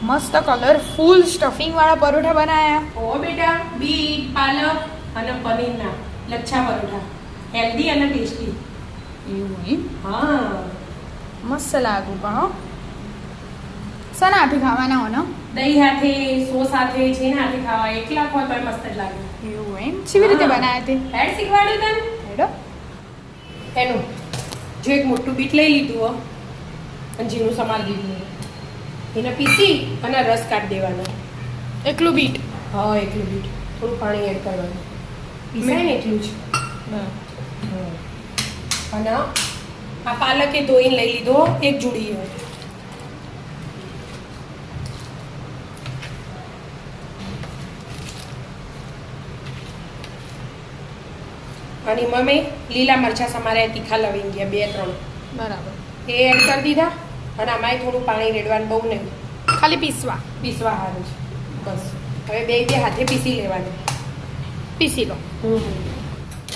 મસ્ત colourful stuffing વાળા પરોઠા બનાયા. ઓ બેટા, બીટ, પાલક અને પનીરના લચ્છા પરોઠા, હેલ્ધી અને ટેસ્ટી. એવું એમ? હા, મસ્ત લાગુ પણ હો. સના હાથે ખાવાના હો ને? દહીં હાથે, સોસ સાથે, જેના હાથે ખાવા એકલા હોય તો મસ્ત જ લાગે. એવું એમ? કેવી રીતે બનાયા તે? હેડ શીખવાડ્યું તને. હેડો. એનું જો એક મોટું બીટ લઈ લીધું હો અને ઝીણું સમારી દીધું હો. એને પીસી અને રસ કાઢી દેવાનો. એકલું બીટ? હા, એકલું બીટ, થોડું પાણી એડ કરવાનું, પીસાય ને એટલું જ. અને આ પાલકે ધોઈને લઈ લીધો એક જોડી. અને એમાં મેં લીલા મરચાં સમાર્યા, તીખા લવિંગિયા 2-3 બરાબર. એ એડ કરી દીધા. અને આમાંય થોડું પાણી રેડવાનું, બહુ નહીં, ખાલી પીસવા. પીસવા સારું છે બસ. હવે બે હાથે પીસી લેવાનું. પીસી લો.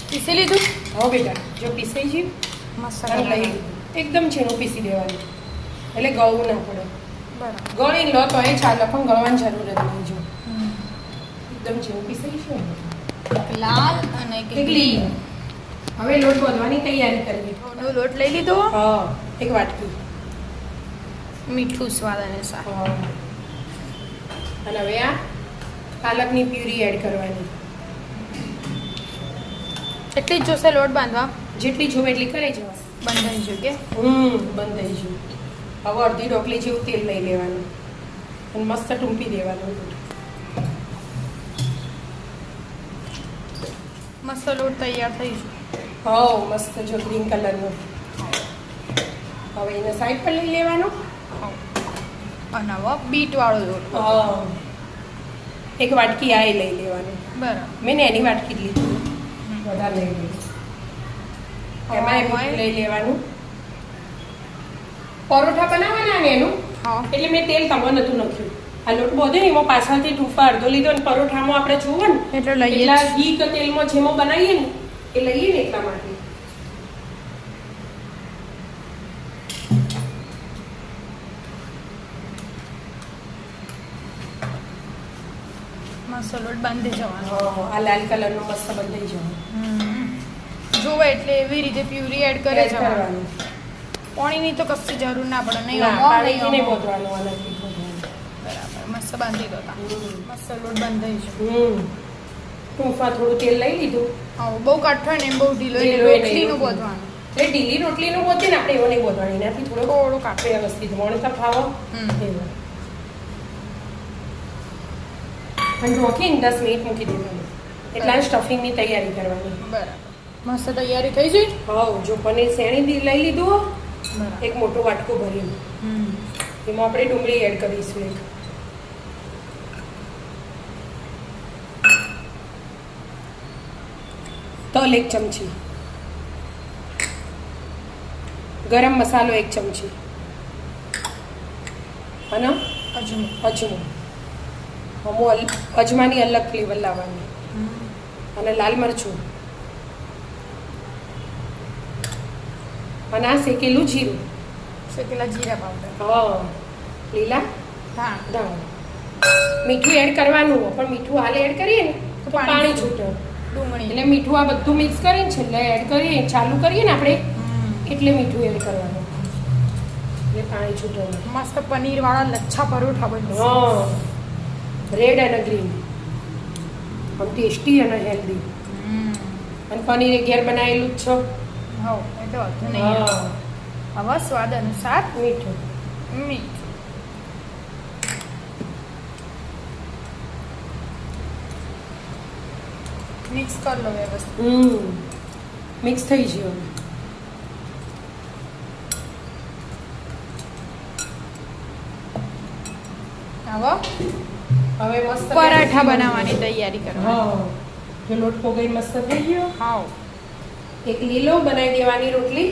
પીસી લીધું? હો બેટા, જો પીસાઈ ગયું મસ્ત અને લઈ લીધું. એકદમ ઝીણું પીસી દેવાનું એટલે ગળવું ના પડે. બરાબર. ગળી લો તો એ ચાલે, પણ ગળવાની જરૂર જ નહીં. જો એકદમ ઝીણું પીસાઈ ગયું. એક લાલ અને એક એક લીલું. હવે લોટ બાંધવાની તૈયારી કરવી. ઘઉંનો લોટ લઈ લીધો. હા, એક વાટકી. મીઠું સ્વાદ અનુસાર. હા. અને હવે આ પાલકની પ્યુરી એડ કરવાની. એટલી જ જોશે લોટ બાંધવા? જેટલી જોવે એટલી કરી જવા. બંધાઈ ગયું કે? બંધ થઈ ગયું. હવે અડધી ઢોકળી જેવું તેલ લઈ લેવાનું અને મસ્ત ટૂંપી દેવાનું. મસ્ત લોટ તૈયાર થઈ ગયો. હા, મસ્ત જો ગ્રીન કલરનો. હવે એને સાઈડ પર લઈ લેવાનો. અને હવે બીટ વાળો લોટ. હા, એક વાટકી આ લઈ લેવાનું. બરાબર. મેં એની વાટકી જ લીધી, વધારે લઈ લીધી. એમાં બીટ લઈ લેવાનું. પરોઠા બનાવવાના ને એનું, હા. એટલે મેં તેલ તવા નતું નાખ્યું. આ લોટ બધો ને એમાં પાછળથી ટૂંપા અડધો લીધો અને પરોઠામાં આપણે જોવો ને એટલે લઈએ એટલા ઘી કે તેલમાં જેમાં બનાવીએ ને એ લઈએ ને એટલા માટે. મસ્ત લોટ બાંધી જવાનો. આ લાલ કલરનો મસ્ત બંધાઈ જવાનું. જોવે એટલે એવી રીતે પ્યુરી એડ કરે જવાનું. પાણીની તો કશી જરૂર ના પડે. નહીં પાણીથી નહીં બોતવાનું, આનાથી બોતવાનું. બરાબર. મસ્ત બાંધી દો. મસ્ત લોટ બંધાઈ છે. ટૂંકમાં થોડું તેલ લઈ લીધું. હા, બહુ કાઠો ને બહુ ઢીલો એટલે રોટલીનું બોધવાનું. એટલે ઢીલી રોટલીનું બોતીએ ને આપણે એવો નહીં બોતવાનું. એનાથી થોડો કાપે વ્યવસ્થિત વણતા ફાવો એવો. અને રોકીને 10 મિનિટ મૂકી દેવાનું. એટલા સ્ટફિંગની તૈયારી કરવાની. બરાબર. મસ્ત તૈયારી થઈ ગઈ. હા, જો પનીર શેણી લઈ લીધું. બરાબર. એક મોટો વાટકો ભરીને એમાં આપણે ડુંગળી એડ કરીશું. એક તલ 1 ચમચી, ગરમ મસાલો 1 ચમચી અને અજમો. અજમાની અલગ ફ્લેવર લાવવાની. અને લાલ મરચું અને આ શેકેલું જીરું. શેકેલા જીરા પાવડર. હા, લીલા ધાણા. મીઠું એડ કરવાનું હોય, પણ મીઠું હાલ એડ કરીએ ને તો પાણી છૂટે. ડુંગળી એટલે મીઠું આ બધું મિક્સ કરીને છેલ્લે એડ કરીએ, ચાલુ કરીએ ને આપણે એટલે મીઠું એડ કરવાનું એટલે પાણી છૂટે. મસ્ત પનીર વાળા લચ્છા પરોઠા બનશે. હા, રેડ અને ગ્રીન, આમ ટેસ્ટી અને હેલ્ધી. અને પનીર એ ઘેર બનાવેલું જ છો. હા, એ તો વાંધો નહીં. હવે સ્વાદ અનુસાર મીઠું. મિક્સ કરી લો વ્યવસ્થિત. મિક્સ થઈ ગયું. હવે મસ્ત પરાઠા બનાવવાની તૈયારી કરવાની. હા, જો લોટ પોગઈ મસ્ત થઈ ગયો. હા, એક લીલો બનાવી દેવાની રોટલી.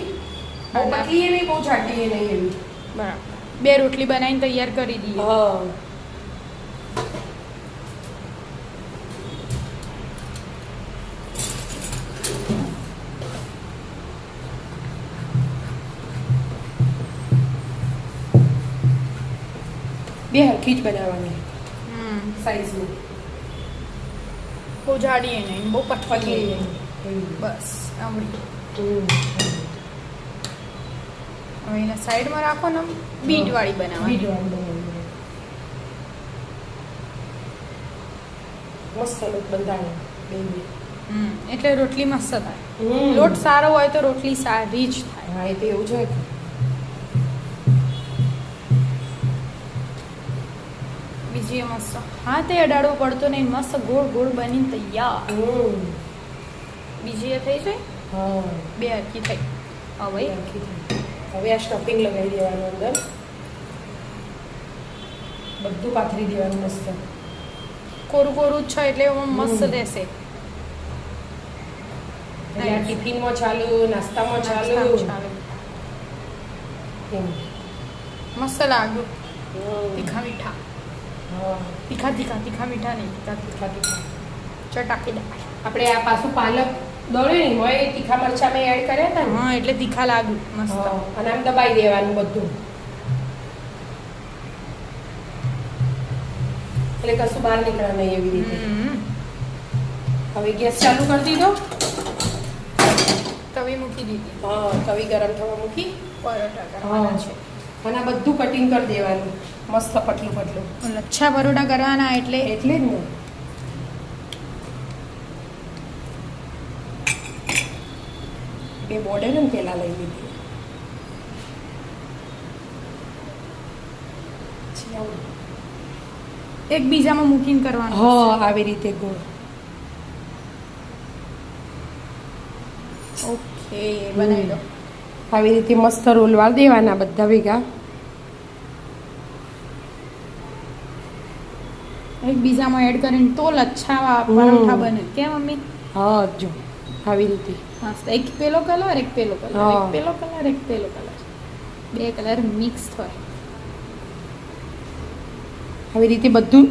બહુ પતલી એ નહીં, બહુ જાડી એ નહીં એવી. બરાબર. 2 રોટલી બનાવીને તૈયાર કરી દઈએ. હા, બે હરખી જ બનાવવાની સાઈઝની. બહુ જાડી નહીં બહુ પતલી નહીં. હમ. બસ આવડી. હમ. હવે એને સાઈડમાં રાખો ને બીટ વાળી બનાવવાની. બીટવાળી બનાવવાની. મસ્ત લોટ બંધાય બે. એટલે રોટલી મસ્ત થાય. હમ. લોટ સારો હોય તો રોટલી સારી જ થાય. હા એ તો એવું જ હોય. બીજી એ મસ્ત હાથે અડાડવો પડતો નહીં મસ્ત ગોળ ગોળ બનીને તૈયાર. હમ. બીજી એ થઈ જાય હા બે હરખી થઈ. હવે હરખી થઈ. હવે આ સ્ટફિંગ લગાવી દેવાનું અંદર. બધું પાથરી દેવાનું મસ્ત. કોરું કોરું જ છે એટલે એમાં મસ્ત હમ. રહેશે. એટલે આ ટિફિનમાં ચાલુ, નાસ્તામાં ચાલુ. ચાલો. એમ. મસ્ત લાગ્યું. હમ. તીખા મીઠા હા તીખા તીખા તીખા મીઠા નહીં તીખા તીખા તીખા તીખા. ચટાકેદાર. આપણે આ પાછું પાલક દળે ને હોય એ તીખા મરચાં મેં એડ કર્યા હતા ને. હા એટલે તીખા લાગ્યું મસ્ત. હા. અને આમ દબાઈ દેવાનું બધું. એટલે કશું બહાર નીકળે નહીં એવી રીતે. હમ. હવે ગેસ ચાલુ કરી દીધો. તવી મૂકી દીધી. હા તવી ગરમ થવા મૂકી. પરોઠા કરવાના છે. અને આ બધું કટિંગ કરી દેવાનું મસ્ત પતલું પતલું. લચ્છા પરોઠા કરવાના એટલે એટલે જ ને. બે બોર્ડર ને પેલા લઈ લીધી. પછી આવું. એકબીજામાં મૂકીને કરવાનું. હા આવી રીતે ગોળ. ઓકે બનાવી દો. આવી રીતે મસ્ત રોલ વાર દેવાના બધા ભેગા. એકબીજામાં એડ કરીને તો લચ્છા પરોઠા બને કેમ મમ્મી? હા જો આવી રીતે. મસ્ત એક પેલો કલર એક પેલો કલર હા. એક પેલો કલર એક પેલો કલર બે કલર મિક્સ થાય. આવી રીતે બધું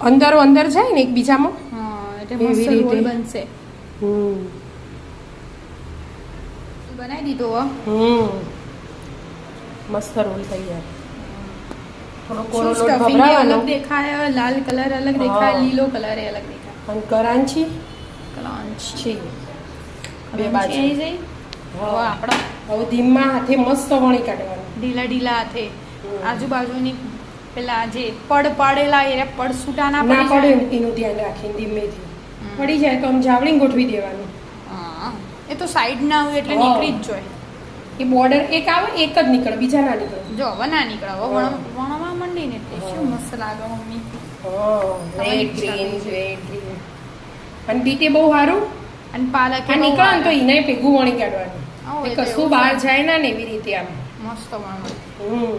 અંદરો અંદર જાય ને એકબીજામાં. હા એટલે એવી મસ્ત રીતે. રોલ બનશે. હમ બનાવી દીધો હો. હમ મસ્ત રોલ તૈયાર. થોડો કોરો શું લોટ stuffing એ ભભરાવાનો. અલગ દેખાય લાલ કલર અલગ દેખાય હા. લીલો કલર એ અલગ દેખાય. અને કરાંચી ક્રંચ છે બે ક્રંચ બાજુ. આવી જાય. હવે હા. આપણો હવે ધીમા હાથે મસ્ત વણી કાઢવાનું. ઢીલા ઢીલા હાથે હમ. આજુબાજુની પેલા જે પડ પાડેલા એ પડ છૂટા ના ના પડી પડે જાય. ને એનું ધ્યાન રાખીને ધીમેથી. હમ. પડી જાય તો આમ જાવડીને ગોઠવી દેવાનું. હા. એ તો સાઈડ ના હોય એટલે હા. નીકળી જ જાય. એ બોર્ડર એક આવે એક જ નીકળે બીજા ના નીકળે. જો હવે ના નીકળે હવે હા. વણવા માંડી ને એટલે શું મસ્ત લાગે mummy. Red green red green. અને બીટે બહુ સારું. અને પાલક આ નીકળે ને તો એને ભેગું વણી કાઢવાનું. હા, એ એ તો કશું એવું બહાર થાય. જાય ના ને એવી રીતે આમ. મસ્ત વણવા.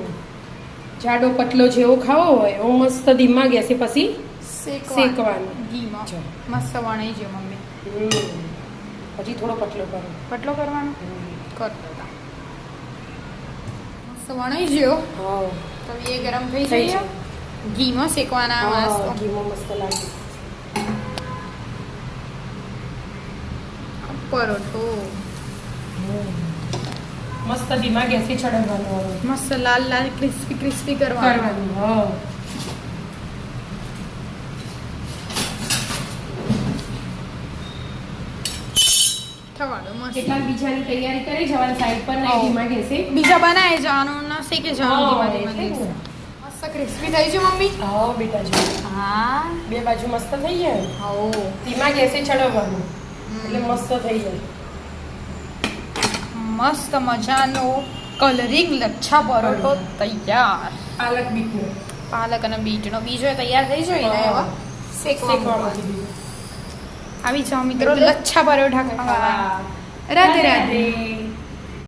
જાડો પતલો જેવો ખાવો હોય એવો મસ્ત ધીમા ગેસે પછી શેકવાનું. ઘીમાં જો. મસ્ત વણાઈ છે મમ્મી. પછી થોડો પતલો કરો. પટલો કરવાનો કરતો હતા. મસ્ત વણાઈ ગયો હા તો એ ગરમ થઈ થઈ જાય ઘીમાં શેકવાના હા, મસ્ત. ઘીમાં મસ્ત લાગે. પરોઠો મસ્ત ધીમા ગેસે ચડાવવાનું હવે. મસ્ત લાલ લાલ ક્રિસ્પી ક્રિસ્પી કરવાનું. કરવાનું હા. થવા દો મસ્ત. કેટલાક બીજાની તૈયારી કરી જવાની સાઈડ પર ને હા. ધીમા ગેસે. બીજા બનાવી જવાનું ના શેકે જવાનું હા, ધીમા ધીમા એટલે જ ને. ગેસે. મસ્ત ક્રિસ્પી થઈ છે મમ્મી. હા બેટા જો હા બે બાજુ મસ્ત થઈ જાય. હો ધીમા ગેસે ચડાવવાનું એટલે મસ્ત થઈ જાય. મસ્ત મજાનો કલરિંગ લચ્છા પરોઠો તૈયાર. પાલક બીટનું પાલક અને બીટનો બીજો તૈયાર થઈ જાય ને હા. એવા શેકવા શેકવા મૂકવાનું. મૂકી દીધું. આવી જાઓ મિત્રો લચ્છા પરોઠા ખાવા. રાધે રાધે.